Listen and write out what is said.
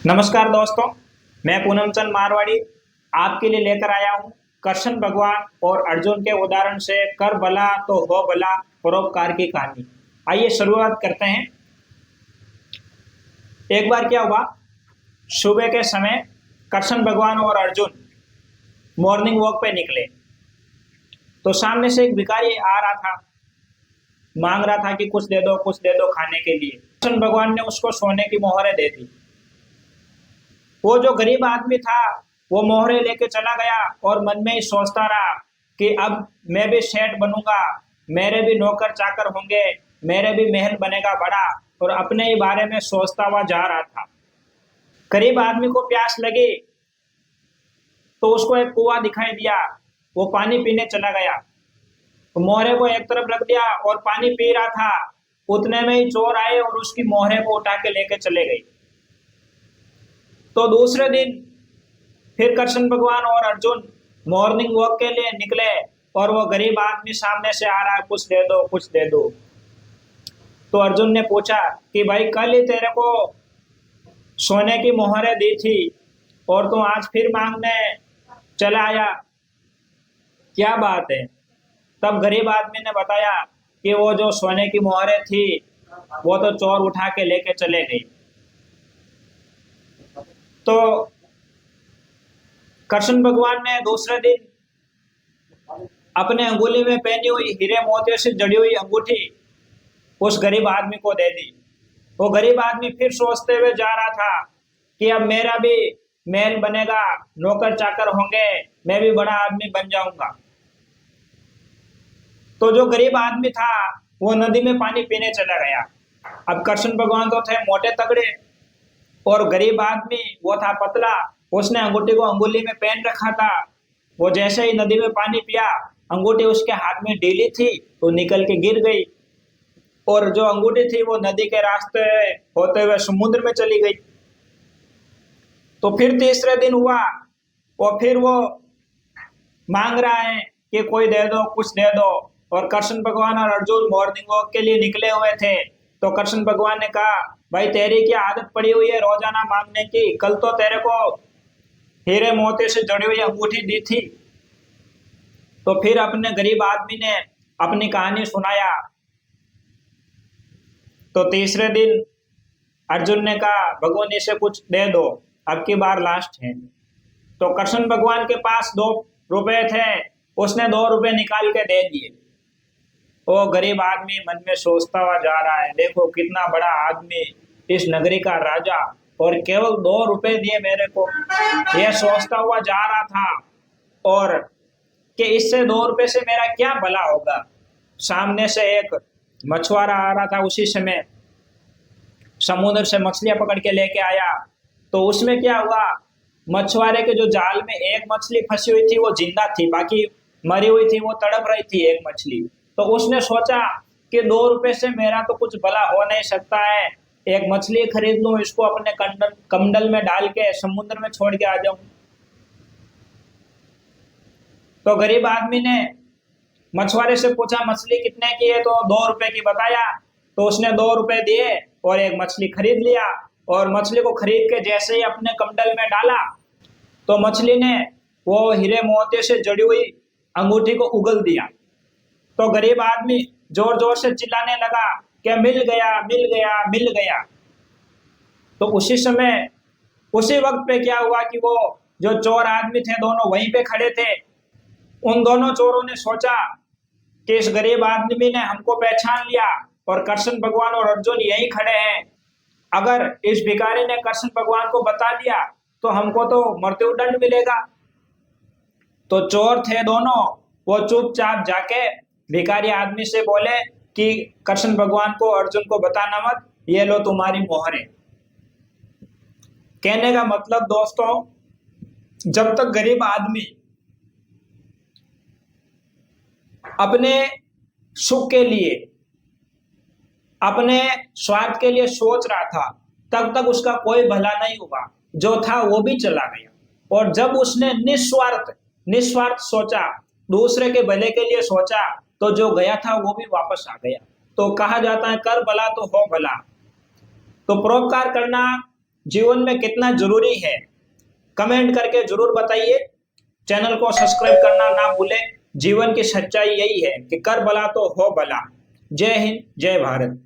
नमस्कार दोस्तों, मैं पूनम चंद मारवाड़ी आपके लिए लेकर आया हूँ कृष्ण भगवान और अर्जुन के उदाहरण से कर भला तो हो भला परोपकार की कहानी। आइए शुरुआत करते हैं। एक बार क्या हुआ, सुबह के समय कृष्ण भगवान और अर्जुन मॉर्निंग वॉक पे निकले तो सामने से एक भिखारी आ रहा था, मांग रहा था कि कुछ दे दो खाने के लिए। कृष्ण भगवान ने उसको सोने की मोहरें दे दी। वो जो गरीब आदमी था वो मोहरे लेके चला गया और मन में ही सोचता रहा कि अब मैं भी सेठ बनूंगा, मेरे भी नौकर चाकर होंगे, मेरे भी महल बनेगा बड़ा, और अपने ही बारे में सोचता हुआ जा रहा था। गरीब आदमी को प्यास लगी तो उसको एक कुआं दिखाई दिया, वो पानी पीने चला गया। तो मोहरे को एक तरफ रख दिया और पानी पी रहा था, उतने में ही चोर आए और उसकी मोहरे को उठा के लेके चले गए। तो दूसरे दिन फिर कृष्ण भगवान और अर्जुन मॉर्निंग वॉक के लिए निकले और वो गरीब आदमी सामने से आ रहा है, कुछ दे दो कुछ दे दो। तो अर्जुन ने पूछा कि भाई कल ही तेरे को सोने की मोहरें दी थी और तू आज फिर मांगने चला आया, क्या बात है? तब गरीब आदमी ने बताया कि वो जो सोने की मोहरें थी वो तो चोर उठा के लेके चले गए। तो कृष्ण भगवान ने दूसरे दिन अपने अंगुली में पहनी हुई हीरे मोतियों से जड़ी हुई अंगूठी उस गरीब आदमी को दे दी। वो गरीब आदमी फिर सोचते हुए जा रहा था कि अब मेरा भी महल बनेगा, नौकर चाकर होंगे, मैं भी बड़ा आदमी बन जाऊंगा। तो जो गरीब आदमी था वो नदी में पानी पीने चला गया। अब कृष्ण भगवान तो थे मोटे तगड़े और गरीब आदमी वो था पतला, उसने अंगूठी को अंगुली में पहन रखा था। वो जैसे ही नदी में पानी पिया, अंगूठी उसके हाथ में ढीली थी तो निकल के गिर गई और जो अंगूठी थी वो नदी के रास्ते होते हुए समुद्र में चली गई। तो फिर तीसरे दिन हुआ और फिर वो मांग रहा है कि कोई दे दो कुछ दे दो, और कृष्ण भगवान और अर्जुन मॉर्निंग वॉक के लिए निकले हुए थे। तो कृष्ण भगवान ने कहा, भाई तेरी क्या आदत पड़ी हुई है रोजाना मांगने की? कल तो तेरे को हीरे मोती से जड़ी हुई अंगूठी दी थी। तो फिर अपने गरीब आदमी ने अपनी कहानी सुनाया। तो तीसरे दिन अर्जुन ने कहा, भगवान इसे कुछ दे दो, अब की बार लास्ट है। तो कृष्ण भगवान के पास 2 रुपए थे, उसने 2 रुपए निकाल के दे दिए। वो गरीब आदमी मन में सोचता हुआ जा रहा है, देखो कितना बड़ा आदमी, इस नगरी का राजा, और केवल 2 रुपए दिए मेरे को। यह सोचता हुआ जा रहा था और कि इससे 2 रुपए से मेरा क्या भला होगा। सामने से एक मछुआरा आ रहा था, उसी समय समुद्र से मछलियां पकड़ के लेके आया। तो उसमें क्या हुआ, मछुआरे के जो जाल में एक मछली फंसी हुई थी वो जिंदा थी, बाकी मरी हुई थी, वो तड़प रही थी एक मछली। तो उसने सोचा कि 2 रुपए से मेरा तो कुछ भला हो नहीं सकता है, एक मछली खरीद लूं, इसको अपने कमंडल में डाल के समुद्र में छोड़ के आ जाऊं। तो गरीब आदमी ने मछुआरे से पूछा मछली कितने की है? तो 2 रुपए की बताया। तो उसने 2 रुपए दिए और एक मछली खरीद लिया, और मछली को खरीद के जैसे ही अपने कमंडल में डाला तो मछली ने वो हीरे मोती से जड़ी हुई अंगूठी को उगल दिया। तो गरीब आदमी जोर जोर से चिल्लाने लगा कि मिल गया मिल गया मिल गया। तो उसी समय उसी वक्त पे क्या हुआ कि वो जो चोर आदमी थे दोनों वहीं पे खड़े थे। उन दोनों चोरों ने सोचा कि इस गरीब आदमी ने हमको पहचान लिया और कृष्ण भगवान और अर्जुन यहीं खड़े हैं, अगर इस भिखारी ने कृष्ण भगवान को बता दिया तो हमको तो मृत्यु दंड मिलेगा। तो चोर थे दोनों, वो चुपचाप जाके भिखारी आदमी से बोले कि कृष्ण भगवान को अर्जुन को बताना मत, ये लो तुम्हारी मोहरें। कहने का मतलब दोस्तों, जब तक गरीब आदमी अपने सुख के लिए, अपने स्वार्थ के लिए सोच रहा था, तब तक उसका कोई भला नहीं हुआ। जो था वो भी चला गया। और जब उसने निस्वार्थ सोचा, दूसरे के भले के लिए सोचा, तो जो गया था वो भी वापस आ गया। तो कहा जाता है कर भला तो हो भला। तो परोपकार करना जीवन में कितना जरूरी है, कमेंट करके जरूर बताइए। चैनल को सब्सक्राइब करना ना भूलें। जीवन की सच्चाई यही है कि कर भला तो हो भला। जय हिंद, जय भारत।